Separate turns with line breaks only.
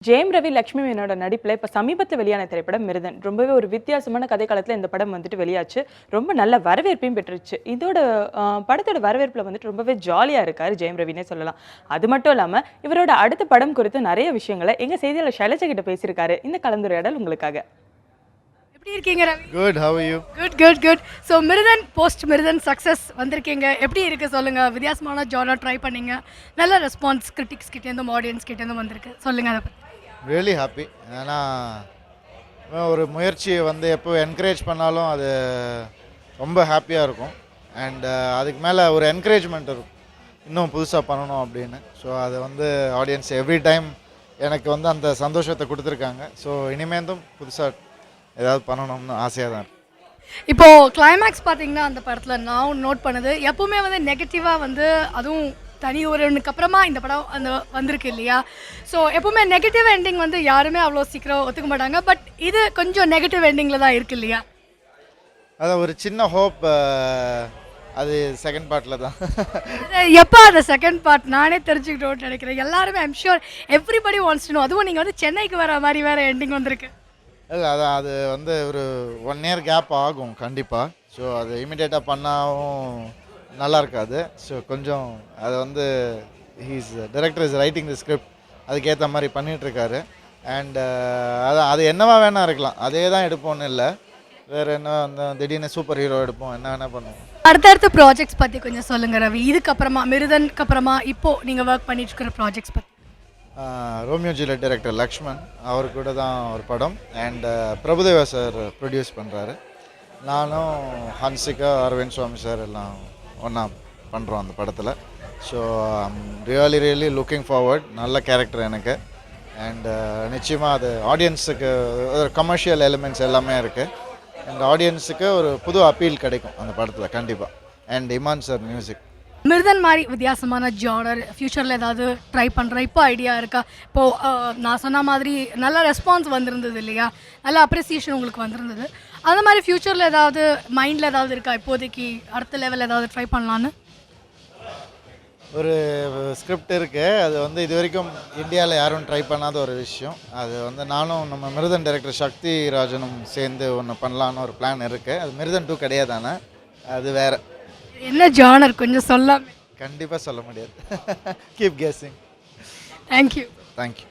ஜெயம் ரவி லக்ஷ்மி மேனோட நடிப்பில் இப்போ சமீபத்தில் வெளியான திரைப்படம் மிருதன் ரொம்பவே ஒரு வித்தியாசமான கதை காலத்தில் இந்த படம் வந்துட்டு வெளியாச்சு. ரொம்ப நல்ல வரவேற்பையும் பெற்றுச்சு. இதோட படத்தோட வரவேற்பில் வந்துட்டு ரொம்பவே ஜாலியாக இருக்காரு ஜெயம் ரவினே சொல்லலாம். அது மட்டும் இல்லாமல் இவரோட அடுத்த படம் குறித்து நிறைய விஷயங்களை எங்கள் செய்தியாளர் ஷைலஜா கிட்ட பேசியிருக்காரு. இந்த கலந்துரையாடல் உங்களுக்காக.
எப்படி இருக்கீங்க Ravi?
Good. How are you?
Good. So Miruthan post Miruthan success வந்திருக்கீங்க. எப்படி இருக்குது சொல்லுங்கள்? வித்தியாசமான ஜானர் ட்ரை பண்ணீங்க, நல்ல ரெஸ்பான்ஸ் கிரிட்டிக்ஸ் கிட்டேருந்தும் ஆடியன்ஸ் கிட்டேருந்தும் வந்திருக்கு. சொல்லுங்கள் அதை பற்றி.
Really happy. ஏன்னா ஒரு முயற்சியை வந்து எப்போ என்கரேஜ் பண்ணாலும் அது ரொம்ப ஹாப்பியாக இருக்கும். அண்ட் அதுக்கு மேலே ஒரு என்கரேஜ்மெண்ட் இருக்கும், இன்னும் புதுசாக பண்ணணும் அப்படின்னு. ஸோ அது வந்து ஆடியன்ஸ் எவ்ரி டைம் எனக்கு வந்து அந்த சந்தோஷத்தை கொடுத்துருக்காங்க. ஸோ இனிமேலும் புதுசாக ஏதாவது பண்ணணும்னு ஆசையாக தான் இருக்குது.
இப்போது கிளைமேக்ஸ் பார்த்தீங்கன்னா அந்த படத்தில் நான் நோட் பண்ணது எப்போவுமே வந்து நெகட்டிவாக வந்து அதுவும் தனி ஒருவனுக்கு அப்புறமா இந்த படம் அந்த வந்திருக்கு இல்லையா? ஸோ எப்போவுமே நெகட்டிவ் எண்டிங் வந்து யாருமே அவ்வளோ சீக்கிரம் ஒத்துக்க மாட்டாங்க. பட் இது கொஞ்சம் நெகட்டிவ் எண்டிங்கில் தான் இருக்குது இல்லையா?
அதான் ஒரு சின்ன ஹோப். அது செகண்ட் பார்ட்டில் தான்.
எப்போ அந்த செகண்ட் பார்ட் நானே தெரிஞ்சுக்கிட்டோன்னு நினைக்கிறேன். எல்லாருமே I'm sure everybody wants to know. அதுவும் நீங்கள் வந்து சென்னைக்கு வர மாதிரி வேறு எண்டிங் வந்திருக்கு.
இல்லை, அதான் அது வந்து ஒரு 1 year கேப் ஆகும் கண்டிப்பாக. ஸோ அது இமீடியட்டாக பண்ணாவும் நல்லா இருக்காது. ஸோ கொஞ்சம் அது வந்து director is writing the script, அதுக்கேற்ற மாதிரி பண்ணிகிட்ருக்காரு. அண்டு அதான் அது என்னவா வேணால் இருக்கலாம், அதே தான் எடுப்போன்னு இல்லை. வேறு என்ன அந்த திடீர்னு சூப்பர் ஹீரோ எடுப்போம், என்ன வேணால் பண்ணுவோம்.
அடுத்தடுத்த ப்ராஜெக்ட்ஸ் பற்றி கொஞ்சம் சொல்லுங்கள் ரவி. இதுக்கப்புறமா மிருதனுக்கு அப்புறமா இப்போது நீங்கள் ஒர்க் பண்ணிட்டு இருக்கிற ப்ராஜெக்ட்ஸ் பற்றி.
ரோமியோ ஜூலியட் டைரக்டர் லக்ஷ்மன் அவர் கூட தான் ஒரு படம். அண்ட் பிரபுதேவா சார் ப்ரொடியூஸ் பண்ணுறாரு. நானும் ஹன்சிகா, அரவிந்த் சுவாமி சார் எல்லாம் ஒன்றா பண்ணுறோம் அந்த படத்தில். So I'm really looking forward. நல்ல கேரக்டர் எனக்கு. அண்டு நிச்சயமாக அது ஆடியன்ஸுக்கு ஒரு கமர்ஷியல் எலிமெண்ட்ஸ் எல்லாமே இருக்குது. அண்ட் ஆடியன்ஸுக்கு ஒரு புது அப்பீல் கிடைக்கும் அந்த படத்தில் கண்டிப்பாக. And Imman sir music.
Miruthan மாதிரி வித்தியாசமான ஜானர் ஃப்யூச்சரில் ஏதாவது ட்ரை பண்ணுறேன் இப்போ ஐடியா இருக்கா? இப்போது நான் சொன்ன மாதிரி நல்ல ரெஸ்பான்ஸ் வந்திருந்தது இல்லையா? நல்ல அப்ரிசியேஷன் உங்களுக்கு வந்திருந்தது. அந்த மாதிரி ஃப்யூச்சரில் ஏதாவது மைண்டில் ஏதாவது இருக்கா இப்போதைக்கு அடுத்த லெவல் ஏதாவது ட்ரை பண்ணலான்னு?
ஒரு ஸ்கிரிப்ட் இருக்குது. அது வந்து இது வரைக்கும் இந்தியாவில் யாரும் ட்ரை பண்ணாத ஒரு விஷயம். அது வந்து நானும் நம்ம மிருதன் டைரக்டர் சக்தி ராஜனும் சேர்ந்து ஒன்று பண்ணலான்னு ஒரு பிளான் இருக்குது. அது மிருதன் 2 கிடையாதானே, அது வேறு.
என்ன ஜானர் கொஞ்சம் சொல்லாமே?
கண்டிப்பாக சொல்ல முடியாது. Keep guessing.
தேங்க்யூ.
தேங்க்யூ.